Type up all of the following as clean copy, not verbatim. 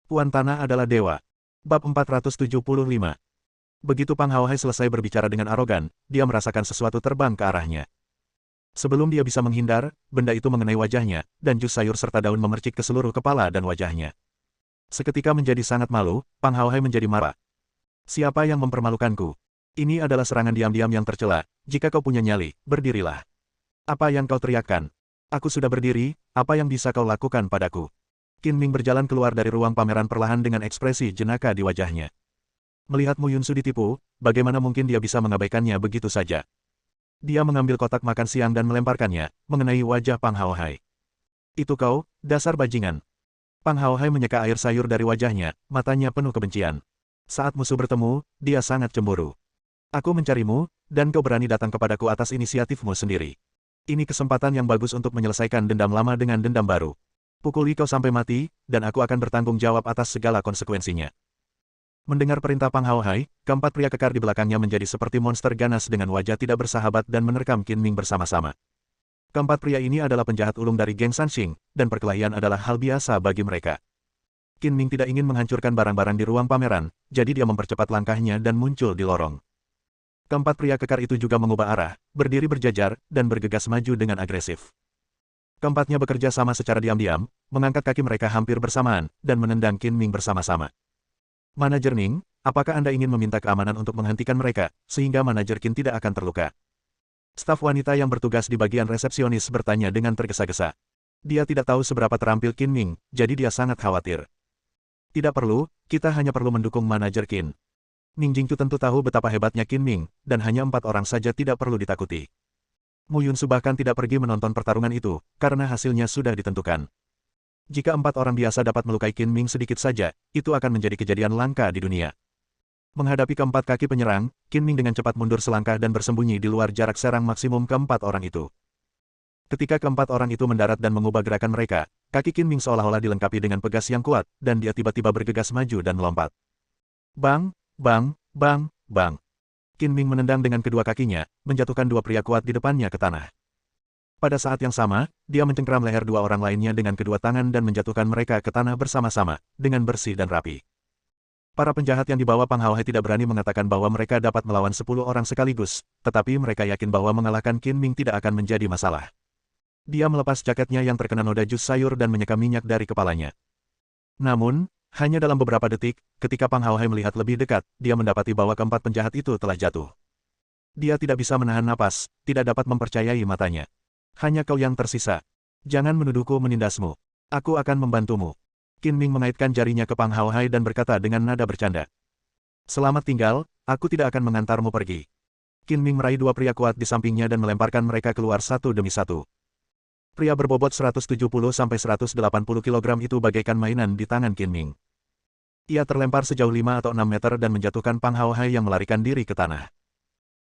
Puan Tanah adalah dewa. Bab 475. Begitu Pang Haohai selesai berbicara dengan arogan, dia merasakan sesuatu terbang ke arahnya. Sebelum dia bisa menghindar, benda itu mengenai wajahnya, dan jus sayur serta daun memercik ke seluruh kepala dan wajahnya. Seketika menjadi sangat malu, Pang Haohai menjadi marah. Siapa yang mempermalukanku? Ini adalah serangan diam-diam yang tercela. Jika kau punya nyali, berdirilah. Apa yang kau teriakkan? Aku sudah berdiri, apa yang bisa kau lakukan padaku? Qin Ming berjalan keluar dari ruang pameran perlahan dengan ekspresi jenaka di wajahnya. Melihat Mu Yunsu ditipu, bagaimana mungkin dia bisa mengabaikannya begitu saja? Dia mengambil kotak makan siang dan melemparkannya, mengenai wajah Pang Haohai. Itu kau, dasar bajingan. Pang Haohai menyeka air sayur dari wajahnya, matanya penuh kebencian. Saat musuh bertemu, dia sangat cemburu. Aku mencarimu, dan kau berani datang kepadaku atas inisiatifmu sendiri. Ini kesempatan yang bagus untuk menyelesaikan dendam lama dengan dendam baru. Pukuli kau sampai mati, dan aku akan bertanggung jawab atas segala konsekuensinya. Mendengar perintah Pang Haohai, keempat pria kekar di belakangnya menjadi seperti monster ganas dengan wajah tidak bersahabat dan menerkam Qin Ming bersama-sama. Keempat pria ini adalah penjahat ulung dari geng Sanxing, dan perkelahian adalah hal biasa bagi mereka. Qin Ming tidak ingin menghancurkan barang-barang di ruang pameran, jadi dia mempercepat langkahnya dan muncul di lorong. Keempat pria kekar itu juga mengubah arah, berdiri berjajar, dan bergegas maju dengan agresif. Keempatnya bekerja sama secara diam-diam, mengangkat kaki mereka hampir bersamaan, dan menendang Qin Ming bersama-sama. Manajer Ning, apakah Anda ingin meminta keamanan untuk menghentikan mereka, sehingga manajer Qin tidak akan terluka? Staf wanita yang bertugas di bagian resepsionis bertanya dengan tergesa-gesa. Dia tidak tahu seberapa terampil Qin Ming, jadi dia sangat khawatir. Tidak perlu, kita hanya perlu mendukung manajer Qin. Ning Jingqiu tentu tahu betapa hebatnya Qin Ming, dan hanya 4 orang saja tidak perlu ditakuti. Mu Yunsu bahkan tidak pergi menonton pertarungan itu, karena hasilnya sudah ditentukan. Jika 4 orang biasa dapat melukai Qin Ming sedikit saja, itu akan menjadi kejadian langka di dunia. Menghadapi keempat kaki penyerang, Qin Ming dengan cepat mundur selangkah dan bersembunyi di luar jarak serang maksimum keempat orang itu. Ketika keempat orang itu mendarat dan mengubah gerakan mereka, kaki Qin Ming seolah-olah dilengkapi dengan pegas yang kuat, dan dia tiba-tiba bergegas maju dan melompat. Bang, bang, bang, bang. Qin Ming menendang dengan kedua kakinya, menjatuhkan 2 pria kuat di depannya ke tanah. Pada saat yang sama, dia mencengkeram leher 2 orang lainnya dengan kedua tangan dan menjatuhkan mereka ke tanah bersama-sama, dengan bersih dan rapi. Para penjahat yang dibawa Pang Haohai tidak berani mengatakan bahwa mereka dapat melawan 10 orang sekaligus, tetapi mereka yakin bahwa mengalahkan Qin Ming tidak akan menjadi masalah. Dia melepas jaketnya yang terkena noda jus sayur dan menyeka minyak dari kepalanya. Namun, hanya dalam beberapa detik, ketika Pang Haohai melihat lebih dekat, dia mendapati bahwa keempat penjahat itu telah jatuh. Dia tidak bisa menahan napas, tidak dapat mempercayai matanya. Hanya kau yang tersisa. Jangan menuduhku menindasmu. Aku akan membantumu. Qin Ming mengaitkan jarinya ke Pang Haohai dan berkata dengan nada bercanda. Selamat tinggal, aku tidak akan mengantarmu pergi. Qin Ming meraih 2 pria kuat di sampingnya dan melemparkan mereka keluar satu demi satu. Pria berbobot 170–180 kg itu bagaikan mainan di tangan Qin Ming. Ia terlempar sejauh 5 atau 6 meter dan menjatuhkan Pang Haohai yang melarikan diri ke tanah.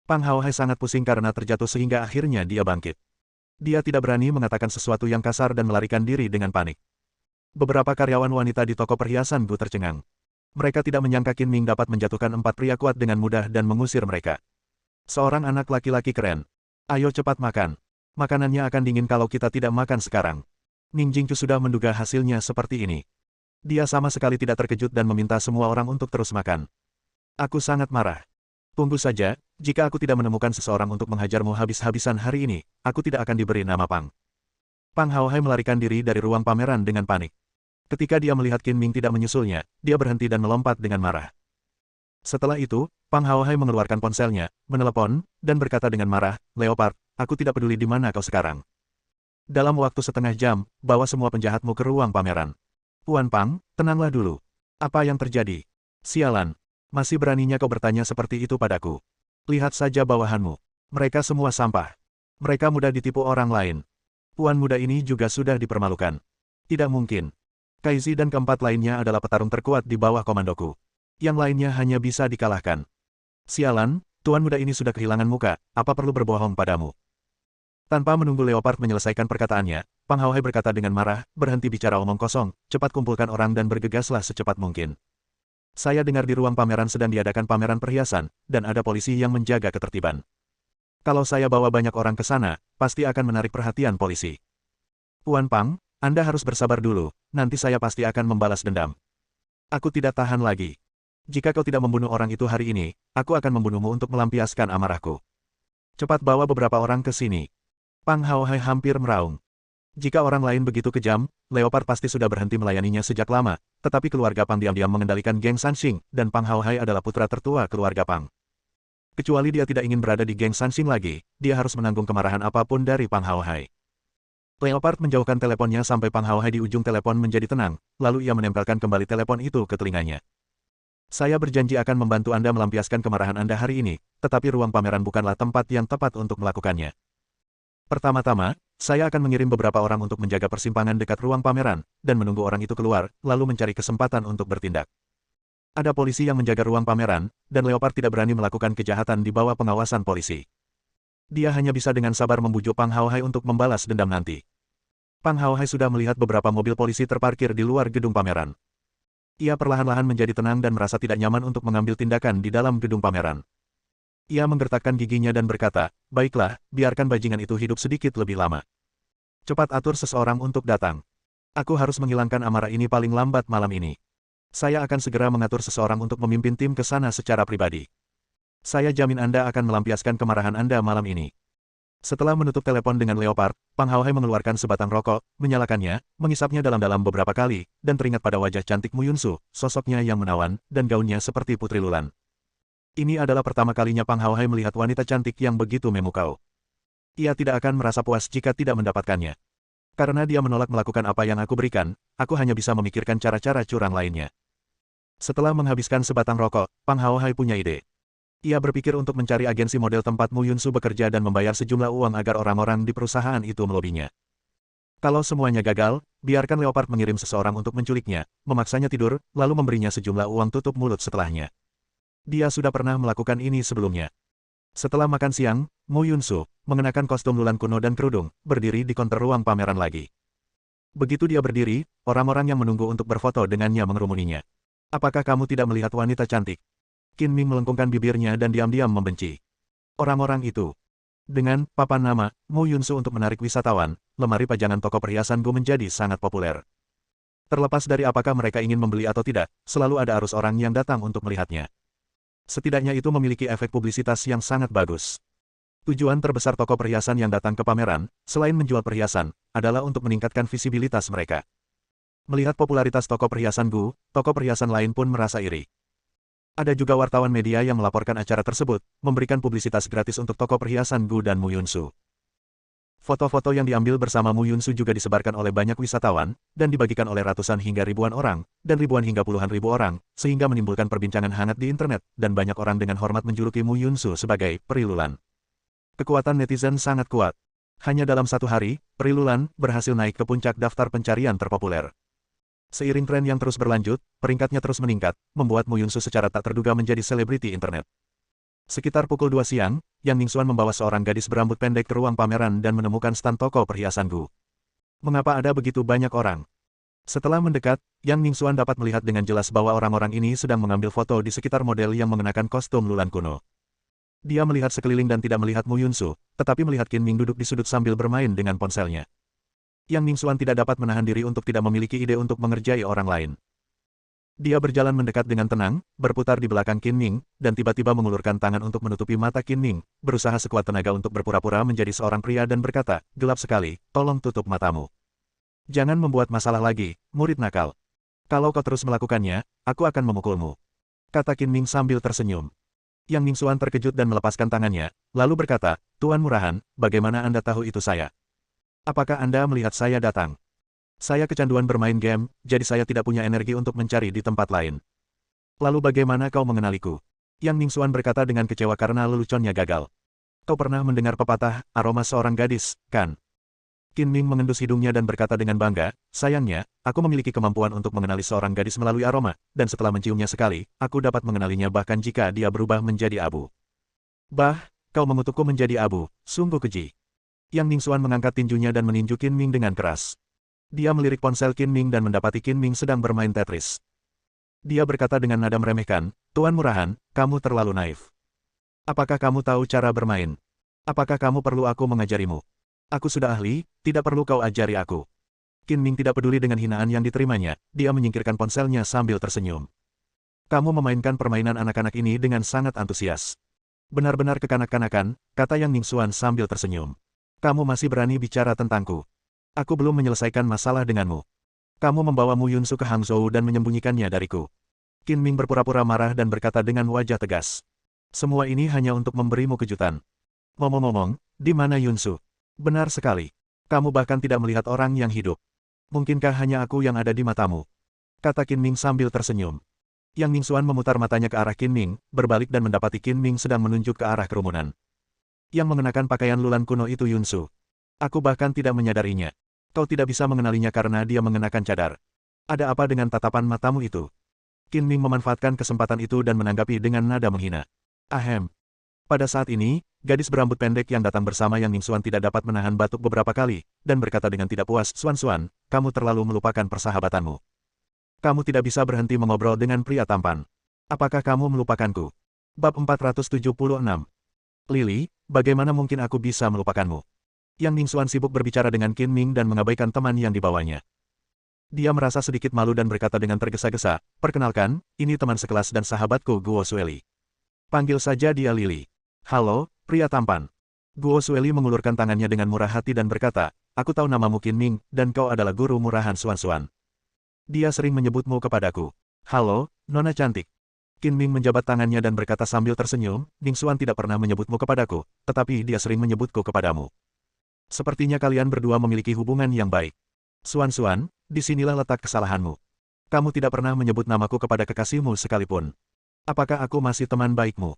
Pang Haohai sangat pusing karena terjatuh sehingga akhirnya dia bangkit. Dia tidak berani mengatakan sesuatu yang kasar dan melarikan diri dengan panik. Beberapa karyawan wanita di toko perhiasan Bu tercengang. Mereka tidak menyangka Qin Ming dapat menjatuhkan 4 pria kuat dengan mudah dan mengusir mereka. Seorang anak laki-laki keren. Ayo cepat makan. Makanannya akan dingin kalau kita tidak makan sekarang. Ning Jingqiu sudah menduga hasilnya seperti ini. Dia sama sekali tidak terkejut dan meminta semua orang untuk terus makan. Aku sangat marah. Tunggu saja, jika aku tidak menemukan seseorang untuk menghajarmu habis-habisan hari ini, aku tidak akan diberi nama Pang. Pang Haohai melarikan diri dari ruang pameran dengan panik. Ketika dia melihat Qin Ming tidak menyusulnya, dia berhenti dan melompat dengan marah. Setelah itu, Pang Haohai mengeluarkan ponselnya, menelepon, dan berkata dengan marah, Leopard, aku tidak peduli di mana kau sekarang. Dalam waktu setengah jam, bawa semua penjahatmu ke ruang pameran. Puan Pang, tenanglah dulu. Apa yang terjadi? Sialan. Masih beraninya kau bertanya seperti itu padaku. Lihat saja bawahanmu. Mereka semua sampah. Mereka mudah ditipu orang lain. Puan muda ini juga sudah dipermalukan. Tidak mungkin. Kaizi dan keempat lainnya adalah petarung terkuat di bawah komandoku. Yang lainnya hanya bisa dikalahkan. Sialan, tuan muda ini sudah kehilangan muka, apa perlu berbohong padamu? Tanpa menunggu Leopard menyelesaikan perkataannya, Pang Haohai berkata dengan marah, berhenti bicara omong kosong, cepat kumpulkan orang dan bergegaslah secepat mungkin. Saya dengar di ruang pameran sedang diadakan pameran perhiasan, dan ada polisi yang menjaga ketertiban. Kalau saya bawa banyak orang ke sana, pasti akan menarik perhatian polisi. Puan Pang, Anda harus bersabar dulu, nanti saya pasti akan membalas dendam. Aku tidak tahan lagi. Jika kau tidak membunuh orang itu hari ini, aku akan membunuhmu untuk melampiaskan amarahku. Cepat bawa beberapa orang ke sini. Pang Haohai hampir meraung. Jika orang lain begitu kejam, Leopard pasti sudah berhenti melayaninya sejak lama, tetapi keluarga Pang diam-diam mengendalikan geng Sanxing, dan Pang Haohai adalah putra tertua keluarga Pang. Kecuali dia tidak ingin berada di geng Sanxing lagi, dia harus menanggung kemarahan apapun dari Pang Haohai. Leopard menjauhkan teleponnya sampai Pang Haohai di ujung telepon menjadi tenang, lalu ia menempelkan kembali telepon itu ke telinganya. Saya berjanji akan membantu Anda melampiaskan kemarahan Anda hari ini, tetapi ruang pameran bukanlah tempat yang tepat untuk melakukannya. Pertama-tama, saya akan mengirim beberapa orang untuk menjaga persimpangan dekat ruang pameran, dan menunggu orang itu keluar, lalu mencari kesempatan untuk bertindak. Ada polisi yang menjaga ruang pameran, dan Leopard tidak berani melakukan kejahatan di bawah pengawasan polisi. Dia hanya bisa dengan sabar membujuk Pang Haohai untuk membalas dendam nanti. Pang Haohai sudah melihat beberapa mobil polisi terparkir di luar gedung pameran. Ia perlahan-lahan menjadi tenang dan merasa tidak nyaman untuk mengambil tindakan di dalam gedung pameran. Ia menggertakkan giginya dan berkata, "Baiklah, biarkan bajingan itu hidup sedikit lebih lama. Cepat atur seseorang untuk datang. Aku harus menghilangkan amarah ini paling lambat malam ini. Saya akan segera mengatur seseorang untuk memimpin tim ke sana secara pribadi. Saya jamin Anda akan melampiaskan kemarahan Anda malam ini." Setelah menutup telepon dengan Leopard, Pang Haohai mengeluarkan sebatang rokok, menyalakannya, mengisapnya dalam-dalam beberapa kali, dan teringat pada wajah cantik Mu Yunsu, sosoknya yang menawan, dan gaunnya seperti putri Lulan. Ini adalah pertama kalinya Pang Haohai melihat wanita cantik yang begitu memukau. Ia tidak akan merasa puas jika tidak mendapatkannya. Karena dia menolak melakukan apa yang aku berikan, aku hanya bisa memikirkan cara-cara curang lainnya. Setelah menghabiskan sebatang rokok, Pang Haohai punya ide. Ia berpikir untuk mencari agensi model tempat Mu Yunsu bekerja dan membayar sejumlah uang agar orang-orang di perusahaan itu melobinya. Kalau semuanya gagal, biarkan Leopard mengirim seseorang untuk menculiknya, memaksanya tidur, lalu memberinya sejumlah uang tutup mulut setelahnya. Dia sudah pernah melakukan ini sebelumnya. Setelah makan siang, Mu Yunsu, mengenakan kostum Lulan kuno dan kerudung, berdiri di konter ruang pameran lagi. Begitu dia berdiri, orang-orang yang menunggu untuk berfoto dengannya mengerumuninya. "Apakah kamu tidak melihat wanita cantik?" Qin Ming melengkungkan bibirnya dan diam-diam membenci. Orang-orang itu. Dengan papan nama, Mu Yunsu untuk menarik wisatawan, lemari pajangan toko perhiasan Gu menjadi sangat populer. Terlepas dari apakah mereka ingin membeli atau tidak, selalu ada arus orang yang datang untuk melihatnya. Setidaknya itu memiliki efek publisitas yang sangat bagus. Tujuan terbesar toko perhiasan yang datang ke pameran, selain menjual perhiasan, adalah untuk meningkatkan visibilitas mereka. Melihat popularitas toko perhiasan Gu, toko perhiasan lain pun merasa iri. Ada juga wartawan media yang melaporkan acara tersebut, memberikan publisitas gratis untuk toko perhiasan Gu dan Mu Yunsu. Foto-foto yang diambil bersama Mu Yunsu juga disebarkan oleh banyak wisatawan, dan dibagikan oleh ratusan hingga ribuan orang, dan ribuan hingga puluhan ribu orang, sehingga menimbulkan perbincangan hangat di internet, dan banyak orang dengan hormat menjuluki Mu Yunsu sebagai peri Lulan. Kekuatan netizen sangat kuat. Hanya dalam satu hari, peri Lulan berhasil naik ke puncak daftar pencarian terpopuler. Seiring tren yang terus berlanjut, peringkatnya terus meningkat, membuat Mu Yunsu secara tak terduga menjadi selebriti internet. Sekitar pukul 2 siang, Yang Ningxuan membawa seorang gadis berambut pendek ke ruang pameran dan menemukan stand toko perhiasan Gu. Mengapa ada begitu banyak orang? Setelah mendekat, Yang Ningxuan dapat melihat dengan jelas bahwa orang-orang ini sedang mengambil foto di sekitar model yang mengenakan kostum Lulan kuno. Dia melihat sekeliling dan tidak melihat Mu Yunsu, tetapi melihat Qin Ming duduk di sudut sambil bermain dengan ponselnya. Yang Ningxuan tidak dapat menahan diri untuk tidak memiliki ide untuk mengerjai orang lain. Dia berjalan mendekat dengan tenang, berputar di belakang Qin Ming, dan tiba-tiba mengulurkan tangan untuk menutupi mata Qin Ming, berusaha sekuat tenaga untuk berpura-pura menjadi seorang pria dan berkata, "Gelap sekali, tolong tutup matamu. Jangan membuat masalah lagi, murid nakal. Kalau kau terus melakukannya, aku akan memukulmu," kata Qin Ming sambil tersenyum. Yang Ningxuan terkejut dan melepaskan tangannya, lalu berkata, "Tuan Murahan, bagaimana Anda tahu itu saya? Apakah Anda melihat saya datang? Saya kecanduan bermain game, jadi saya tidak punya energi untuk mencari di tempat lain. Lalu bagaimana kau mengenaliku?" Yang Ningxuan berkata dengan kecewa karena leluconnya gagal. "Kau pernah mendengar pepatah, aroma seorang gadis, kan?" Qin Ming mengendus hidungnya dan berkata dengan bangga, "Sayangnya, aku memiliki kemampuan untuk mengenali seorang gadis melalui aroma, dan setelah menciumnya sekali, aku dapat mengenalinya bahkan jika dia berubah menjadi abu." "Bah, kau mengutukku menjadi abu, sungguh keji." Yang Ningxuan mengangkat tinjunya dan meninju Qin Ming dengan keras. Dia melirik ponsel Qin Ming dan mendapati Qin Ming sedang bermain Tetris. Dia berkata dengan nada meremehkan, "Tuan Murahan, kamu terlalu naif. Apakah kamu tahu cara bermain? Apakah kamu perlu aku mengajarimu? Aku sudah ahli, tidak perlu kau ajari aku." Qin Ming tidak peduli dengan hinaan yang diterimanya, dia menyingkirkan ponselnya sambil tersenyum. Kamu memainkan permainan anak-anak ini dengan sangat antusias. Benar-benar kekanak-kanakan, kata Yang Ningxuan sambil tersenyum. Kamu masih berani bicara tentangku. Aku belum menyelesaikan masalah denganmu. Kamu membawa Mu Yunsu ke Hangzhou dan menyembunyikannya dariku. Qin Ming berpura-pura marah dan berkata dengan wajah tegas. Semua ini hanya untuk memberimu kejutan. Ngomong-ngomong, di mana Yunsu? Benar sekali. Kamu bahkan tidak melihat orang yang hidup. Mungkinkah hanya aku yang ada di matamu? Kata Qin Ming sambil tersenyum. Yang Ningxuan memutar matanya ke arah Qin Ming, berbalik dan mendapati Qin Ming sedang menunjuk ke arah kerumunan. Yang mengenakan pakaian lulan kuno itu Yunsu. Aku bahkan tidak menyadarinya. Kau tidak bisa mengenalinya karena dia mengenakan cadar. Ada apa dengan tatapan matamu itu? Qin Ming memanfaatkan kesempatan itu dan menanggapi dengan nada menghina. Ahem. Pada saat ini, gadis berambut pendek yang datang bersama Yang Ningxuan tidak dapat menahan batuk beberapa kali, dan berkata dengan tidak puas, Xuan, kamu terlalu melupakan persahabatanmu. Kamu tidak bisa berhenti mengobrol dengan pria tampan. Apakah kamu melupakanku? Bab 476. Lily, bagaimana mungkin aku bisa melupakanmu? Yang Ningxuan sibuk berbicara dengan Qin Ming dan mengabaikan teman yang dibawanya. Dia merasa sedikit malu dan berkata dengan tergesa-gesa, perkenalkan, ini teman sekelas dan sahabatku Guo Sueli. Panggil saja dia Lily. Halo, pria tampan. Guo Sueli mengulurkan tangannya dengan murah hati dan berkata, aku tahu namamu Qin Ming, dan kau adalah guru murahan Xuan. Dia sering menyebutmu kepadaku. Halo, Nona cantik. Qin Ming menjabat tangannya dan berkata sambil tersenyum, Ningxuan tidak pernah menyebutmu kepadaku, tetapi dia sering menyebutku kepadamu. Sepertinya kalian berdua memiliki hubungan yang baik. Xuan, disinilah letak kesalahanmu. Kamu tidak pernah menyebut namaku kepada kekasihmu sekalipun. Apakah aku masih teman baikmu?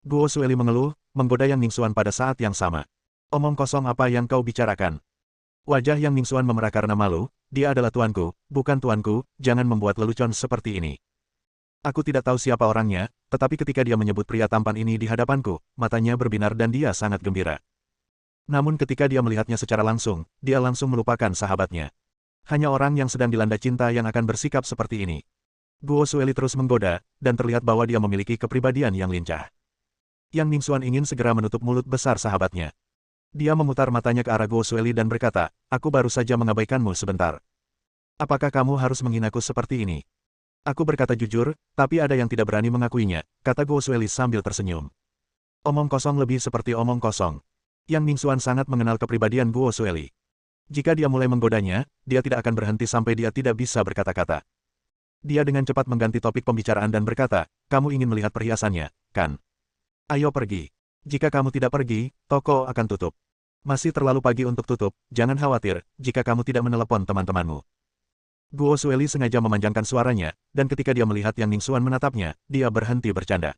Guo Sueli mengeluh, menggoda Yang Ningxuan pada saat yang sama. Omong kosong apa yang kau bicarakan? Wajah Yang Ningxuan memerah karena malu, dia adalah tuanku, bukan tuanku, jangan membuat lelucon seperti ini. Aku tidak tahu siapa orangnya, tetapi ketika dia menyebut pria tampan ini di hadapanku, matanya berbinar dan dia sangat gembira. Namun ketika dia melihatnya secara langsung, dia langsung melupakan sahabatnya. Hanya orang yang sedang dilanda cinta yang akan bersikap seperti ini. Guo Sueli terus menggoda, dan terlihat bahwa dia memiliki kepribadian yang lincah. Yang Ningxuan ingin segera menutup mulut besar sahabatnya. Dia memutar matanya ke arah Guo Sueli dan berkata, aku baru saja mengabaikanmu sebentar. Apakah kamu harus menghinaku seperti ini? Aku berkata jujur, tapi ada yang tidak berani mengakuinya, kata Guo Sueli sambil tersenyum. Omong kosong lebih seperti omong kosong. Yang Ningxuan sangat mengenal kepribadian Guo Sueli. Jika dia mulai menggodanya, dia tidak akan berhenti sampai dia tidak bisa berkata-kata. Dia dengan cepat mengganti topik pembicaraan dan berkata, kamu ingin melihat perhiasannya, kan? Ayo pergi. Jika kamu tidak pergi, toko akan tutup. Masih terlalu pagi untuk tutup, jangan khawatir, jika kamu tidak menelepon teman-temanmu. Guo Sueli sengaja memanjangkan suaranya, dan ketika dia melihat Yang Ningxuan menatapnya, dia berhenti bercanda.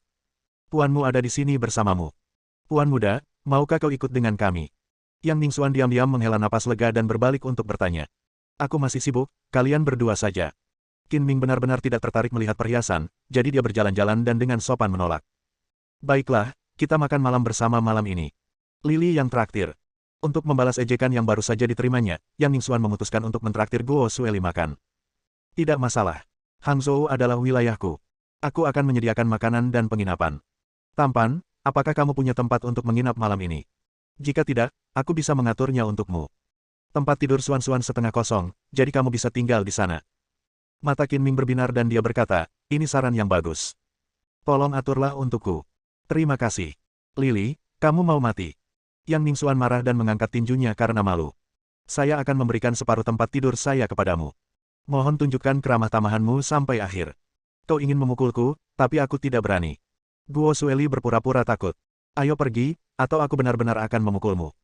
Puanmu ada di sini bersamamu. Puan muda, maukah kau ikut dengan kami? Yang Ningxuan diam-diam menghela napas lega dan berbalik untuk bertanya. Aku masih sibuk, kalian berdua saja. Qin Ming benar-benar tidak tertarik melihat perhiasan, jadi dia berjalan-jalan dan dengan sopan menolak. Baiklah, kita makan malam bersama malam ini. Lily yang traktir. Untuk membalas ejekan yang baru saja diterimanya, Yang Ningxuan memutuskan untuk mentraktir Guo Sueli makan. Tidak masalah. Hangzhou adalah wilayahku. Aku akan menyediakan makanan dan penginapan. Tampan, apakah kamu punya tempat untuk menginap malam ini? Jika tidak, aku bisa mengaturnya untukmu. Tempat tidur Xuan setengah kosong, jadi kamu bisa tinggal di sana. Mata Qin Ming berbinar dan dia berkata, ini saran yang bagus. Tolong aturlah untukku. Terima kasih. Lily, kamu mau mati? Yang Ningxuan marah dan mengangkat tinjunya karena malu. Saya akan memberikan separuh tempat tidur saya kepadamu. Mohon tunjukkan keramah tamahanmu sampai akhir. Kau ingin memukulku, tapi aku tidak berani. Guo Sueli berpura-pura takut. Ayo pergi, atau aku benar-benar akan memukulmu.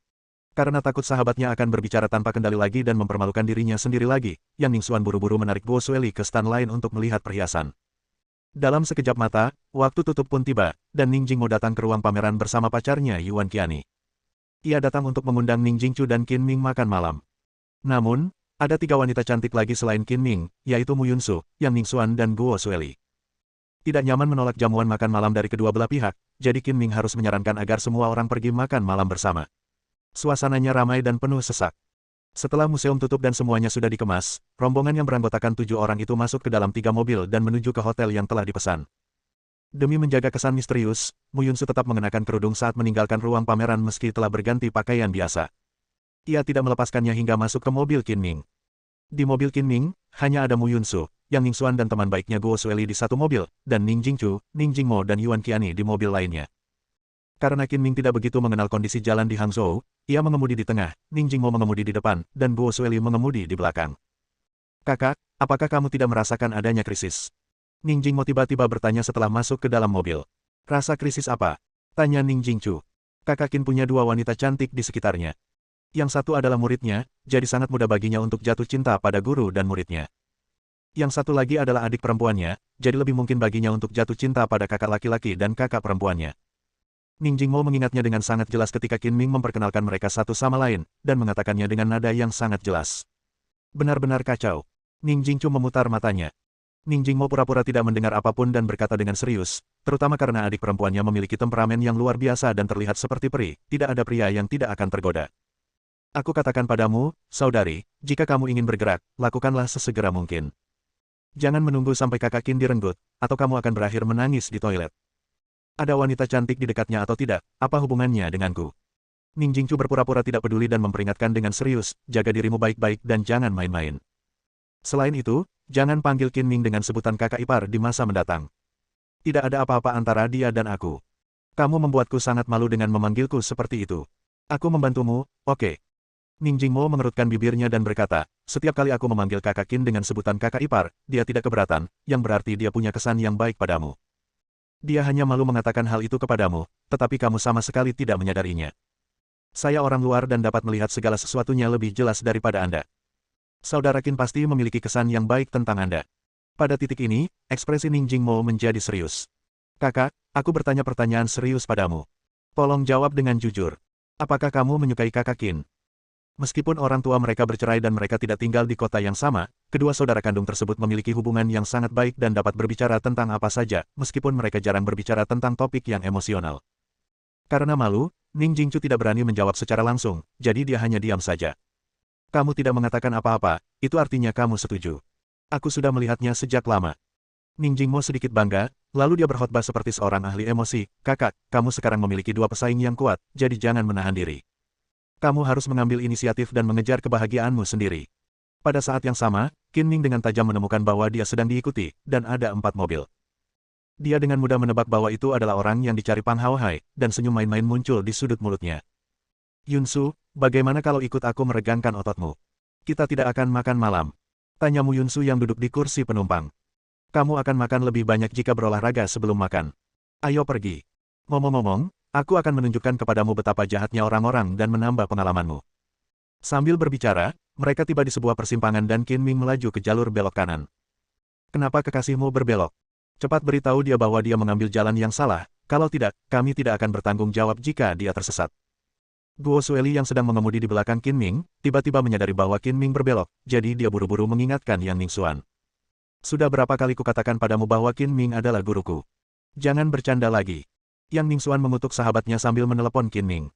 Karena takut sahabatnya akan berbicara tanpa kendali lagi dan mempermalukan dirinya sendiri lagi, Yang Ningxuan buru-buru menarik Guo Sueli ke stan lain untuk melihat perhiasan. Dalam sekejap mata, waktu tutup pun tiba, dan Ning Jingmo datang ke ruang pameran bersama pacarnya Yuan Qiani. Ia datang untuk mengundang Ning Jingchu dan Qin Ming makan malam. Namun, ada 3 wanita cantik lagi selain Qin Ming, yaitu Mu Yunsu, Yang Ningxuan dan Guo Sueli. Tidak nyaman menolak jamuan makan malam dari kedua belah pihak, jadi Qin Ming harus menyarankan agar semua orang pergi makan malam bersama. Suasananya ramai dan penuh sesak. Setelah museum tutup dan semuanya sudah dikemas, rombongan yang beranggotakan 7 orang itu masuk ke dalam 3 mobil dan menuju ke hotel yang telah dipesan. Demi menjaga kesan misterius, Mu Yunsu tetap mengenakan kerudung saat meninggalkan ruang pameran meski telah berganti pakaian biasa. Ia tidak melepaskannya hingga masuk ke mobil Qin Ming. Di mobil Qin Ming, hanya ada Mu Yunsu, Yang Ningxuan dan teman baiknya Guo Sueli di satu mobil, dan Ning Jingchu, Ning Jingmo dan Yuan Qiani di mobil lainnya. Karena Qin Ming tidak begitu mengenal kondisi jalan di Hangzhou, ia mengemudi di tengah, Ning Jingmo mengemudi di depan, dan Guo Sueli mengemudi di belakang. Kakak, apakah kamu tidak merasakan adanya krisis? Ning Jingmo tiba-tiba bertanya setelah masuk ke dalam mobil. Rasa krisis apa? Tanya Ning Jingchu. Kakak Qin punya dua wanita cantik di sekitarnya. Yang satu adalah muridnya, jadi sangat mudah baginya untuk jatuh cinta pada guru dan muridnya. Yang satu lagi adalah adik perempuannya, jadi lebih mungkin baginya untuk jatuh cinta pada kakak laki-laki dan kakak perempuannya. Ning Jingmo mengingatnya dengan sangat jelas ketika Qin Ming memperkenalkan mereka satu sama lain, dan mengatakannya dengan nada yang sangat jelas. Benar-benar kacau. Ning Jingchu memutar matanya. Ning Jingmo pura-pura tidak mendengar apapun dan berkata dengan serius, terutama karena adik perempuannya memiliki temperamen yang luar biasa dan terlihat seperti peri, tidak ada pria yang tidak akan tergoda. Aku katakan padamu, saudari, jika kamu ingin bergerak, lakukanlah sesegera mungkin. Jangan menunggu sampai kakak Qin direnggut, atau kamu akan berakhir menangis di toilet. Ada wanita cantik di dekatnya atau tidak, apa hubungannya denganku? Ning Jingchu berpura-pura tidak peduli dan memperingatkan dengan serius, jaga dirimu baik-baik dan jangan main-main. Selain itu, jangan panggil Qin Ming dengan sebutan kakak ipar di masa mendatang. Tidak ada apa-apa antara dia dan aku. Kamu membuatku sangat malu dengan memanggilku seperti itu. Aku membantumu, oke. Ning Jingmo mengerutkan bibirnya dan berkata, setiap kali aku memanggil kakak Qin dengan sebutan kakak ipar, dia tidak keberatan, yang berarti dia punya kesan yang baik padamu. Dia hanya malu mengatakan hal itu kepadamu, tetapi kamu sama sekali tidak menyadarinya. Saya orang luar dan dapat melihat segala sesuatunya lebih jelas daripada Anda. Saudara Qin pasti memiliki kesan yang baik tentang Anda. Pada titik ini, ekspresi Ning Jingmo menjadi serius. Kakak, aku bertanya pertanyaan serius padamu. Tolong jawab dengan jujur. Apakah kamu menyukai kakak Qin? Meskipun orang tua mereka bercerai dan mereka tidak tinggal di kota yang sama, kedua saudara kandung tersebut memiliki hubungan yang sangat baik dan dapat berbicara tentang apa saja, meskipun mereka jarang berbicara tentang topik yang emosional. Karena malu, Ning Jingchu tidak berani menjawab secara langsung, jadi dia hanya diam saja. Kamu tidak mengatakan apa-apa, itu artinya kamu setuju. Aku sudah melihatnya sejak lama. Ning Jingmo sedikit bangga, lalu dia berkhotbah seperti seorang ahli emosi, kakak, kamu sekarang memiliki dua pesaing yang kuat, jadi jangan menahan diri. Kamu harus mengambil inisiatif dan mengejar kebahagiaanmu sendiri. Pada saat yang sama, Qin Ming dengan tajam menemukan bahwa dia sedang diikuti, dan ada 4 mobil. Dia dengan mudah menebak bahwa itu adalah orang yang dicari Pang Haohai, dan senyum main-main muncul di sudut mulutnya. Yunsu, bagaimana kalau ikut aku meregangkan ototmu? Kita tidak akan makan malam. Tanya Mu Yunsu yang duduk di kursi penumpang. Kamu akan makan lebih banyak jika berolahraga sebelum makan. Ayo pergi. Ngomong-ngomong, aku akan menunjukkan kepadamu betapa jahatnya orang-orang dan menambah pengalamanmu. Sambil berbicara, mereka tiba di sebuah persimpangan dan Qin Ming melaju ke jalur belok kanan. Kenapa kekasihmu berbelok? Cepat beritahu dia bahwa dia mengambil jalan yang salah, kalau tidak, kami tidak akan bertanggung jawab jika dia tersesat. Guo Sueli yang sedang mengemudi di belakang Qin Ming, tiba-tiba menyadari bahwa Qin Ming berbelok, jadi dia buru-buru mengingatkan Yang Ningxuan. Sudah berapa kali kukatakan padamu bahwa Qin Ming adalah guruku. Jangan bercanda lagi. Yang Ningxuan mengutuk sahabatnya sambil menelepon Qin Ming.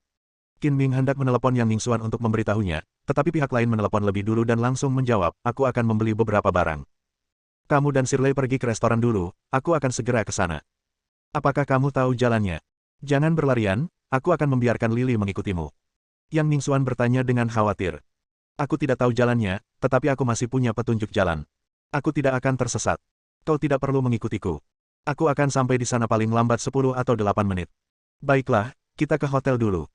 Qin Ming hendak menelepon Yang Ningxuan untuk memberitahunya, tetapi pihak lain menelepon lebih dulu dan langsung menjawab, aku akan membeli beberapa barang. Kamu dan Shirley pergi ke restoran dulu, aku akan segera ke sana. Apakah kamu tahu jalannya? Jangan berlarian, aku akan membiarkan Lily mengikutimu. Yang Ningxuan bertanya dengan khawatir. Aku tidak tahu jalannya, tetapi aku masih punya petunjuk jalan. Aku tidak akan tersesat. Kau tidak perlu mengikutiku. Aku akan sampai di sana paling lambat 10 atau 8 menit. Baiklah, kita ke hotel dulu.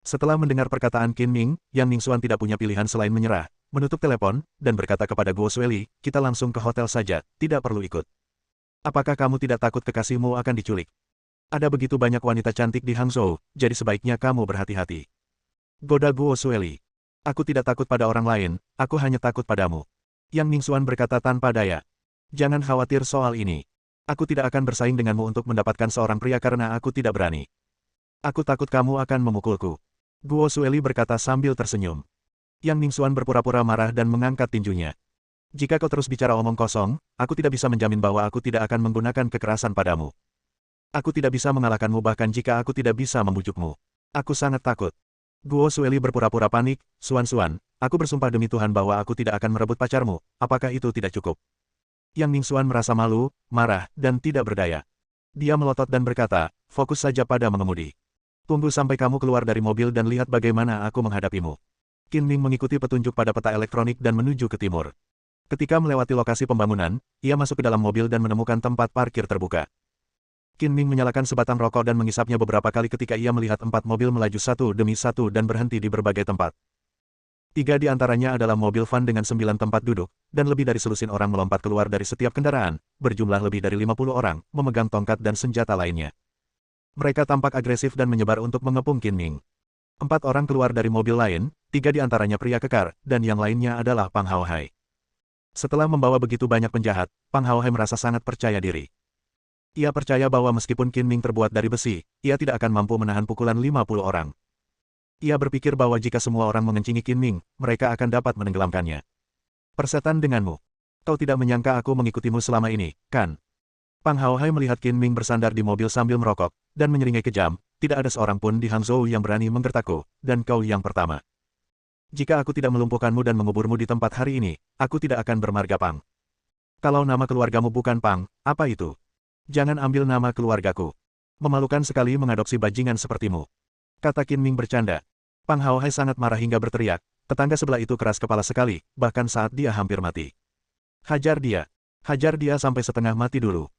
Setelah mendengar perkataan Qin Ming, Yang Ningxuan tidak punya pilihan selain menyerah, menutup telepon, dan berkata kepada Guo Sueli, kita langsung ke hotel saja, tidak perlu ikut. Apakah kamu tidak takut kekasihmu akan diculik? Ada begitu banyak wanita cantik di Hangzhou, jadi sebaiknya kamu berhati-hati. Goda Guo Sueli. Aku tidak takut pada orang lain, aku hanya takut padamu. Yang Ningxuan berkata tanpa daya. Jangan khawatir soal ini. Aku tidak akan bersaing denganmu untuk mendapatkan seorang pria karena aku tidak berani. Aku takut kamu akan memukulku. Guo Sueli berkata sambil tersenyum. Yang Ningxuan berpura-pura marah dan mengangkat tinjunya. Jika kau terus bicara omong kosong, aku tidak bisa menjamin bahwa aku tidak akan menggunakan kekerasan padamu. Aku tidak bisa mengalahkanmu bahkan jika aku tidak bisa membujukmu. Aku sangat takut. Guo Sueli berpura-pura panik, Suan-Suan, aku bersumpah demi Tuhan bahwa aku tidak akan merebut pacarmu, apakah itu tidak cukup? Yang Ningxuan merasa malu, marah, dan tidak berdaya. Dia melotot dan berkata, fokus saja pada mengemudi. Tunggu sampai kamu keluar dari mobil dan lihat bagaimana aku menghadapimu. Qin Ming mengikuti petunjuk pada peta elektronik dan menuju ke timur. Ketika melewati lokasi pembangunan, ia masuk ke dalam mobil dan menemukan tempat parkir terbuka. Qin Ming menyalakan sebatang rokok dan mengisapnya beberapa kali ketika ia melihat 4 mobil melaju satu demi satu dan berhenti di berbagai tempat. 3 di antaranya adalah mobil van dengan 9 tempat duduk, dan lebih dari selusin orang melompat keluar dari setiap kendaraan, berjumlah lebih dari 50 orang, memegang tongkat dan senjata lainnya. Mereka tampak agresif dan menyebar untuk mengepung Qin Ming. 4 orang keluar dari mobil lain, 3 di antaranya pria kekar, dan yang lainnya adalah Pang Haohai. Setelah membawa begitu banyak penjahat, Pang Haohai merasa sangat percaya diri. Ia percaya bahwa meskipun Qin Ming terbuat dari besi, ia tidak akan mampu menahan pukulan 50 orang. Ia berpikir bahwa jika semua orang mengencingi Qin Ming, mereka akan dapat menenggelamkannya. Persetan denganmu. Kau tidak menyangka aku mengikutimu selama ini, kan? Pang Haohai melihat Qin Ming bersandar di mobil sambil merokok, dan menyeringai kejam, tidak ada seorang pun di Hangzhou yang berani menggertakku, dan kau yang pertama. Jika aku tidak melumpuhkanmu dan menguburmu di tempat hari ini, aku tidak akan bermarga Pang. Kalau nama keluargamu bukan Pang, apa itu? Jangan ambil nama keluargaku. Memalukan sekali mengadopsi bajingan sepertimu. Kata Qin Ming bercanda. Pang Haohai sangat marah hingga berteriak, tetangga sebelah itu keras kepala sekali, bahkan saat dia hampir mati. Hajar dia. Hajar dia sampai setengah mati dulu.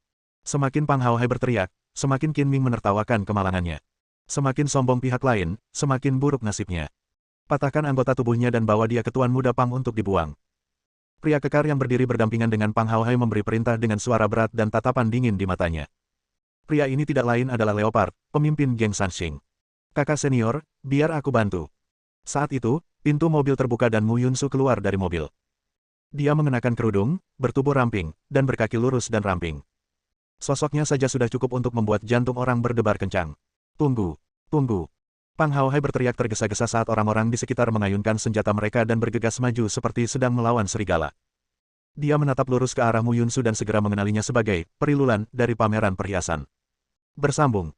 Semakin Pang Haohai berteriak, semakin Qin Ming menertawakan kemalangannya. Semakin sombong pihak lain, semakin buruk nasibnya. Patahkan anggota tubuhnya dan bawa dia ke Tuan Muda Pang untuk dibuang. Pria kekar yang berdiri berdampingan dengan Pang Haohai memberi perintah dengan suara berat dan tatapan dingin di matanya. Pria ini tidak lain adalah Leopard, pemimpin geng Sanxing. Kakak senior, biar aku bantu. Saat itu, pintu mobil terbuka dan Mu Yunsu keluar dari mobil. Dia mengenakan kerudung, bertubuh ramping, dan berkaki lurus dan ramping. Sosoknya saja sudah cukup untuk membuat jantung orang berdebar kencang. Tunggu, tunggu. Pang Haohai berteriak tergesa-gesa saat orang-orang di sekitar mengayunkan senjata mereka dan bergegas maju seperti sedang melawan serigala. Dia menatap lurus ke arah Mu Yunsu dan segera mengenalinya sebagai perilulan dari pameran perhiasan. Bersambung.